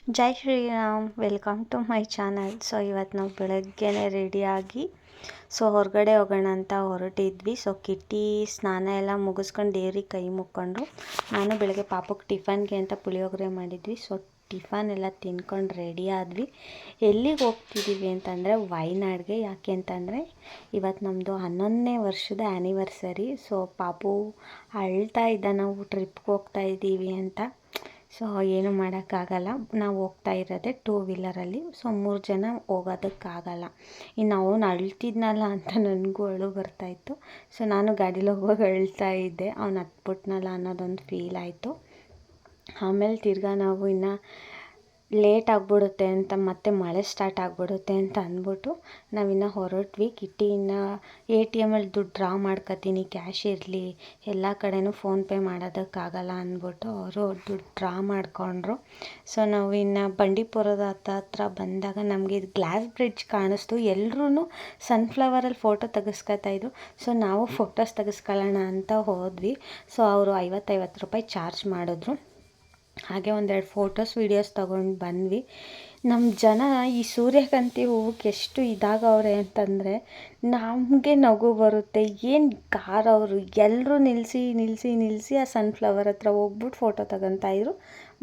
Jai Shriram, welcome to my channel. So ಇವತ್ತು ನಾವು ಬೆಳಗ್ಗೆನೇ ರೆಡಿಯಾಗಿ ಹೊರಗಡೆ ಹೋಗೋಣ ಅಂತ ಹೊರಟಿದ್ವಿ. ಕಿಟ್ಟಿ ಸ್ನಾನ ಎಲ್ಲ ಮುಗಿಸ್ಕೊಂಡು ದೇವ್ರಿಗೆ ಕೈ ಮುಕ್ಕೊಂಡು ನಾನು ಬೆಳಗ್ಗೆ ಪಾಪಕ್ಕೆ ಟಿಫನ್ಗೆ ಅಂತ ಪುಳಿಯೋಗರೆ ಮಾಡಿದ್ವಿ. ಟಿಫನ್ ಎಲ್ಲ ತಿನ್ಕೊಂಡು ರೆಡಿ ಆದ್ವಿ. ಎಲ್ಲಿಗೆ ಹೋಗ್ತಿದ್ದೀವಿ ಅಂತಂದರೆ ವಯನಾಡ್ಗೆ. ಯಾಕೆ ಅಂತಂದರೆ ಇವತ್ತು ನಮ್ಮದು 11ನೇ ವರ್ಷದ ಆ್ಯನಿವರ್ಸರಿ. ಪಾಪು ಅಳ್ತಾ ಇದ್ದ, ನಾವು ಟ್ರಿಪ್ಗೆ ಹೋಗ್ತಾ ಇದ್ದೀವಿ ಅಂತ. ಏನು ಮಾಡೋಕ್ಕಾಗಲ್ಲ, ನಾವು ಹೋಗ್ತಾ ಇರೋದೇ 2 ವೀಲರಲ್ಲಿ. 3 ಜನ ಹೋಗೋದಕ್ಕಾಗಲ್ಲ. ಇನ್ನು ಅವನು ಅಳ್ತಿದ್ನಲ್ಲ ಅಂತ ನನಗೂ ಅಳು ಬರ್ತಾಯಿತ್ತು. ನಾನು ಗಾಡೀಲಿ ಹೋಗುವಾಗ ಅಳ್ತಾ ಇದ್ದೆ, ಅವ್ನು ಹತ್ಬಿಟ್ನಲ್ಲ ಅನ್ನೋದೊಂದು ಫೀಲ್ ಆಯಿತು. ಆಮೇಲೆ ತಿರ್ಗಾ ನಾವು ಇನ್ನು ಲೇಟ್ ಆಗಿಬಿಡುತ್ತೆ ಅಂತ, ಮತ್ತೆ ಮಳೆ ಸ್ಟಾರ್ಟ್ ಆಗಿಬಿಡುತ್ತೆ ಅಂತ ಅಂದ್ಬಿಟ್ಟು ನಾವಿನ್ನು ಹೊರಟ್ವಿ. ಕಿಟ್ಟಿ ಇನ್ನು ATM ದುಡ್ಡು ಡ್ರಾ ಮಾಡ್ಕೊತೀನಿ, ಕ್ಯಾಶ್ ಇರಲಿ, ಎಲ್ಲ ಕಡೆನೂ ಫೋನ್ಪೇ ಮಾಡೋದಕ್ಕಾಗಲ್ಲ ಅಂದ್ಬಿಟ್ಟು ಅವರು ದುಡ್ಡು ಡ್ರಾ ಮಾಡಿಕೊಂಡ್ರು. ನಾವು ಇನ್ನು ಬಂಡೀಪುರದ ಹತ್ರ ಬಂದಾಗ ನಮಗೆ ಇದು ಗ್ಲಾಸ್ ಬ್ರಿಡ್ಜ್ ಕಾಣಿಸ್ತು. ಎಲ್ಲರೂ ಸನ್ಫ್ಲವರಲ್ಲಿ ಫೋಟೋ ತೆಗೆಸ್ಕೊತಾಯಿದ್ರು. ನಾವು ಫೋಟೋಸ್ ತೆಗೆಸ್ಕೊಳ್ಳೋಣ ಅಂತ ಹೋದ್ವಿ. ಅವರು 50 ರೂಪಾಯಿ ಚಾರ್ಜ್ ಮಾಡಿದ್ರು. ಹಾಗೆ ಒಂದೆರಡು ಫೋಟೋಸ್ ವೀಡಿಯೋಸ್ ತೊಗೊಂಡು ಬಂದ್ವಿ. ನಮ್ಮ ಜನ ಈ ಸೂರ್ಯಕಾಂತಿ ಹೂವಕ್ಕೆ ಎಷ್ಟು ಇದಾಗವ್ರೆ ಅಂತಂದರೆ ನಮಗೆ ನಗು ಬರುತ್ತೆ. ಏನು ಕಾರ್ ಅವರು ಎಲ್ಲರೂ ನಿಲ್ಲಿಸಿ ಆ ಸನ್ಫ್ಲವರ್ ಹತ್ರ ಹೋಗ್ಬಿಟ್ಟು ಫೋಟೋ ತಗೊತಾಯಿದ್ರು.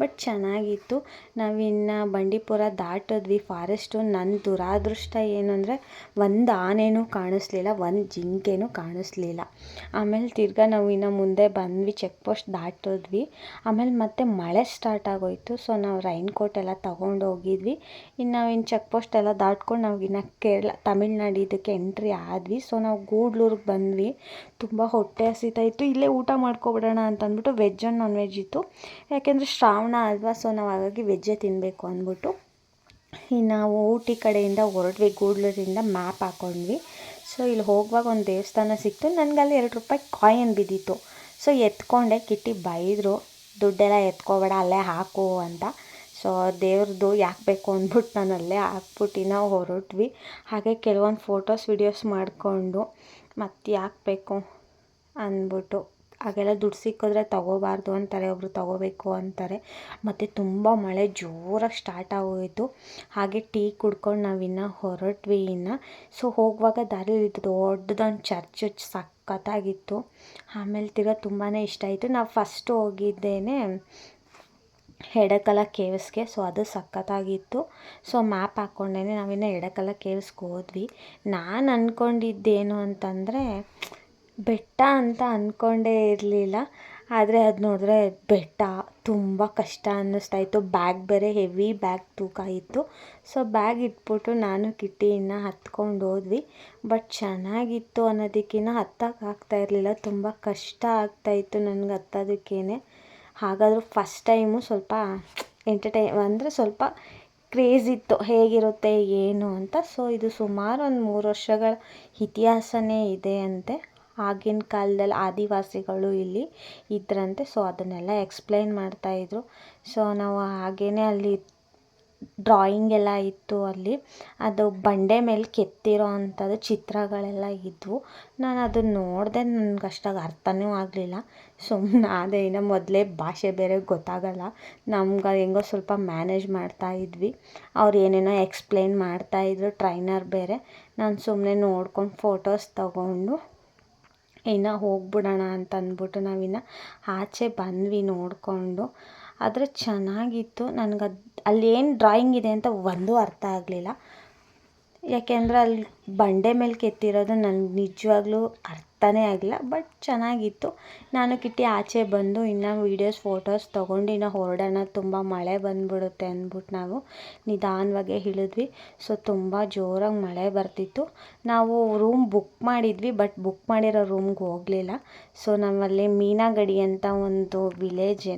ಬಟ್ ಚೆನ್ನಾಗಿತ್ತು. ನಾವಿನ್ನು ಬಂಡೀಪುರ ದಾಟಿದ್ವಿ ಫಾರೆಸ್ಟು. ನನ್ನ ದುರಾದೃಷ್ಟ ಏನು ಅಂದರೆ ಒಂದು ಆನೆನೂ ಕಾಣಿಸ್ಲಿಲ್ಲ, ಒಂದು ಜಿಂಕೆನೂ ಕಾಣಿಸ್ಲಿಲ್ಲ. ಆಮೇಲೆ ತಿರ್ಗಾ ನಾವು ಇನ್ನು ಮುಂದೆ ಬಂದ್ವಿ, ಚೆಕ್ ಪೋಸ್ಟ್ ದಾಟಿದ್ವಿ. ಆಮೇಲೆ ಮತ್ತೆ ಮಳೆ ಸ್ಟಾರ್ಟ್ ಆಗೋಯಿತು. ನಾವು ರೈನ್ ಕೋಟ್ ಎಲ್ಲ ತೊಗೊಂಡು ಹೋಗಿದ್ವಿ. ಇನ್ನು ಚೆಕ್ ಪೋಸ್ಟ್ ಎಲ್ಲ ದಾಟ್ಕೊಂಡು ನಾವು ಇನ್ನು ತಮಿಳ್ನಾಡು ಇದಕ್ಕೆ ಎಂಟ್ರಿ ಆದ್ವಿ. ನಾವು ಗೂಡ್ಲೂರಿಗೆ ಬಂದ್ವಿ. ತುಂಬ ಹೊಟ್ಟೆ ಹಸಿತಾಯಿತ್ತು. ಇಲ್ಲೇ ಊಟ ಮಾಡ್ಕೊಬಿಡೋಣ ಅಂತಂದ್ಬಿಟ್ಟು ವೆಜ್ ಆ್ಯಂಡ್ ನಾನ್ ವೆಜ್ ಇತ್ತು. ಯಾಕೆಂದರೆ ಶ್ರಾವಣ ಅಲ್ವಾ, ನಾವು ಹಾಗಾಗಿ ವೆಜ್ಜೇ ತಿನ್ನಬೇಕು ಅಂದ್ಬಿಟ್ಟು ನಾವು ಊಟಿ ಕಡೆಯಿಂದ ಹೊರಟ್ವಿ. ಗೂಡ್ಲೂರಿಂದ ಮ್ಯಾಪ್ ಹಾಕ್ಕೊಂಡ್ವಿ. ಇಲ್ಲಿ ಹೋಗುವಾಗ ಒಂದು ದೇವಸ್ಥಾನ ಸಿಕ್ತು. ನನಗಲ್ಲಿ 2 ರೂಪಾಯಿ ಕಾಯಿನ್ ಬಿದ್ದಿತ್ತು. ಎತ್ಕೊಂಡೆ. ಕಿಟ್ಟಿ ಬೈದರು, ದುಡ್ಡೆಲ್ಲ ಎತ್ಕೋಬೇಡ, ಅಲ್ಲೇ ಹಾಕು ಅಂತ. ದೇವ್ರದ್ದು ಯಾಕೆ ಬೇಕು ಅಂದ್ಬಿಟ್ಟು ನಾನು ಅಲ್ಲೇ ಹಾಕ್ಬಿಟ್ಟು ನಾವು ಹೊರಟ್ವಿ. ಹಾಗೆ ಕೆಲವೊಂದು ಫೋಟೋಸ್ ವೀಡಿಯೋಸ್ ಮಾಡಿಕೊಂಡು ಮತ್ತೆ ಯಾಕೆ ಬೇಕು ಅಂದ್ಬಿಟ್ಟು, ಹಾಗೆಲ್ಲ ದುಡ್ಡು ಸಿಕ್ಕಿದ್ರೆ ತೊಗೋಬಾರ್ದು ಅಂತಾರೆ, ಒಬ್ಬರು ತೊಗೋಬೇಕು ಅಂತಾರೆ. ಮತ್ತು ತುಂಬ ಮಳೆ ಜೋರಾಗಿ ಸ್ಟಾರ್ಟ್ ಆಗೋಯಿತು. ಹಾಗೆ ಟೀ ಕುಡ್ಕೊಂಡು ನಾವಿನ್ನು ಹೊರಟ್ವಿ. ಹೋಗುವಾಗ ದಾರಿಲಿ ದೊಡ್ಡದೊಂದು ಚರ್ಚ್ ಸಖತ್ತಾಗಿತ್ತು. ಆಮೇಲೆ ತಿರ್ಗಾ ತುಂಬಾ ಇಷ್ಟ ಆಯಿತು. ನಾವು ಫಸ್ಟ್ ಹೋಗಿದ್ದೇನೆ ಎಡಕಲ ಕೇವ್ಸ್ಗೆ. ಅದು ಸಖತ್ತಾಗಿತ್ತು. ಮ್ಯಾಪ್ ಹಾಕ್ಕೊಂಡೇ ನಾವಿನ್ನು ಎಡಕಲ ಕೇವ್ಸ್ಗೆ ಹೋದ್ವಿ. ನಾನು ಅಂದ್ಕೊಂಡಿದ್ದೇನು ಅಂತಂದರೆ ಬೆಟ್ಟ ಅಂತ ಅಂದ್ಕೊಂಡೇ ಇರಲಿಲ್ಲ. ಆದರೆ ಅದು ನೋಡಿದ್ರೆ ಬೆಟ್ಟ ತುಂಬ ಕಷ್ಟ ಅನ್ನಿಸ್ತಾಯಿತ್ತು. ಬ್ಯಾಗ್ ಬೇರೆ ಹೆವಿ ಬ್ಯಾಗ್ ತೂಕ ಇತ್ತು. ಬ್ಯಾಗ್ ಇಟ್ಬಿಟ್ಟು ನಾನು ಕಿಟ್ಟಿ ಇನ್ನು ಹತ್ಕೊಂಡು ಹೋದ್ವಿ. ಬಟ್ ಚೆನ್ನಾಗಿತ್ತು ಅನ್ನೋದಕ್ಕಿಂತ ಹತ್ತೋಕ್ಕಾಗ್ತಾ ಇರಲಿಲ್ಲ, ತುಂಬ ಕಷ್ಟ ಆಗ್ತಾಯಿತ್ತು ನನಗೆ ಹತ್ತೋದಕ್ಕೇ. ಹಾಗಾದರೂ ಫಸ್ಟ್ ಟೈಮು ಸ್ವಲ್ಪ ಅಂದರೆ ಸ್ವಲ್ಪ ಕ್ರೇಜ್ ಇತ್ತು, ಹೇಗಿರುತ್ತೆ ಏನು ಅಂತ. ಇದು ಸುಮಾರು ಒಂದು 3 ವರ್ಷಗಳ ಇತಿಹಾಸನೇ ಇದೆ ಅಂತೆ. ಆಗಿನ ಕಾಲದಲ್ಲಿ ಆದಿವಾಸಿಗಳು ಇಲ್ಲಿ ಇದ್ರಂತೆ. ಅದನ್ನೆಲ್ಲ ಎಕ್ಸ್ಪ್ಲೈನ್ ಮಾಡ್ತಾಯಿದ್ರು. ನಾವು ಹಾಗೇ ಅಲ್ಲಿ ಡ್ರಾಯಿಂಗ್ ಎಲ್ಲ ಇತ್ತು. ಅಲ್ಲಿ ಅದು ಬಂಡೆ ಮೇಲೆ ಕೆತ್ತಿರೋ ಅಂಥದ್ದು ಚಿತ್ರಗಳೆಲ್ಲ ಇದ್ವು. ನಾನು ಅದನ್ನು ನೋಡಿದೆ, ನನಗೆ ಅಷ್ಟಾಗಿ ಅರ್ಥವೂ ಆಗಲಿಲ್ಲ. ಸುಮ್ಮನಾದೆ. ಇನ್ನು ಮೊದಲೇ ಭಾಷೆ ಬೇರೆ ಗೊತ್ತಾಗಲ್ಲ ನಮ್ಗೆ, ಹೆಂಗೋ ಸ್ವಲ್ಪ ಮ್ಯಾನೇಜ್ ಮಾಡ್ತಾಯಿದ್ವಿ. ಅವ್ರು ಏನೇನೋ ಎಕ್ಸ್ಪ್ಲೈನ್ ಮಾಡ್ತಾಯಿದ್ರು, ಟ್ರೈನರ್ ಬೇರೆ. ನಾನು ಸುಮ್ಮನೆ ನೋಡ್ಕೊಂಡು ಫೋಟೋಸ್ ತಗೊಂಡು ಇನ್ನು ಹೋಗ್ಬಿಡೋಣ ಅಂತ ಅಂದ್ಬಿಟ್ಟು ನಾವಿನ್ನು ಆಚೆ ಬಂದ್ವಿ ನೋಡಿಕೊಂಡು. ಆದರೆ ಚೆನ್ನಾಗಿತ್ತು. ನನಗೆ ಅಲ್ಲಿ ಏನು ಡ್ರಾಯಿಂಗ್ ಇದೆ ಅಂತ ಒಂದೂ ಅರ್ಥ ಆಗಲಿಲ್ಲ. ಯಾಕೆಂದರೆ ಅಲ್ಲಿ ಬಂಡೆ ಮೇಲೆ ಕೆತ್ತಿರೋದು ನನಗೆ ನಿಜವಾಗ್ಲೂ ಅರ್ಥನೇ ಆಗಿಲ್ಲ. ಬಟ್ ಚೆನ್ನಾಗಿತ್ತು. ನಾನು ಕಿಟ್ಟಿ ಆಚೆ ಬಂದು ಇನ್ನು ವೀಡಿಯೋಸ್ ಫೋಟೋಸ್ ತೊಗೊಂಡು ಇನ್ನು ಹೊರಡೋಣ, ತುಂಬ ಮಳೆ ಬಂದುಬಿಡುತ್ತೆ ಅಂದ್ಬಿಟ್ಟು ನಾವು ನಿಧಾನವಾಗೇ ಇಳಿದ್ವಿ. ತುಂಬ ಜೋರಾಗಿ ಮಳೆ ಬರ್ತಿತ್ತು. ನಾವು ರೂಮ್ ಬುಕ್ ಮಾಡಿದ್ವಿ, ಬಟ್ ಬುಕ್ ಮಾಡಿರೋ ರೂಮ್ಗೆ ಹೋಗಲಿಲ್ಲ. ನಾವಲ್ಲಿ ಮೀನಗಡಿ ಅಂತ ಒಂದು ವಿಲೇಜ್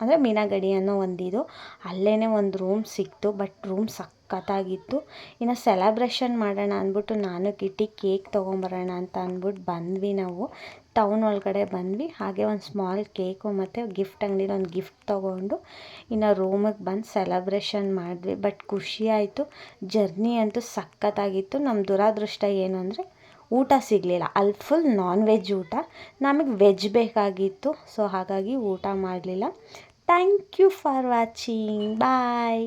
ಅಂದರೆ ಮೀನಗಡಿ ಅನ್ನೋ ಒಂದಿದು, ಅಲ್ಲೇ ಒಂದು ರೂಮ್ ಸಿಕ್ತು. ಬಟ್ ರೂಮ್ ಸಖತ್ತಾಗಿತ್ತು. ಇನ್ನು ಸೆಲೆಬ್ರೇಷನ್ ಮಾಡೋಣ ಅಂದ್ಬಿಟ್ಟು ನಾನು ಕಿಟ್ಟಿ ಕೇಕ್ ತೊಗೊಂಬರೋಣ ಅಂತ ಅಂದ್ಬಿಟ್ಟು ಬಂದ್ವಿ. ನಾವು ಟೌನ್ ಒಳಗಡೆ ಬಂದ್ವಿ. ಹಾಗೆ ಒಂದು ಸ್ಮಾಲ್ ಕೇಕು ಮತ್ತು ಗಿಫ್ಟ್ ಅಂಗಡಿಲಿ ಒಂದು ಗಿಫ್ಟ್ ತೊಗೊಂಡು ಇನ್ನು ರೂಮಿಗೆ ಬಂದು ಸೆಲೆಬ್ರೇಷನ್ ಮಾಡಿದ್ವಿ. ಬಟ್ ಖುಷಿ ಆಯಿತು. ಜರ್ನಿ ಅಂತೂ ಸಖತ್ತಾಗಿತ್ತು. ನಮ್ಮ ದುರಾದೃಷ್ಟ ಏನು ಅಂದರೆ ಊಟ ಸಿಗಲಿಲ್ಲ. ಅಲ್ಲಿ ಫುಲ್ ನಾನ್ ವೆಜ್ ಊಟ, ನಮಗೆ ವೆಜ್ ಬೇಕಾಗಿತ್ತು. ಹಾಗಾಗಿ ಊಟ ಮಾಡಲಿಲ್ಲ. Thank you for watching. Bye.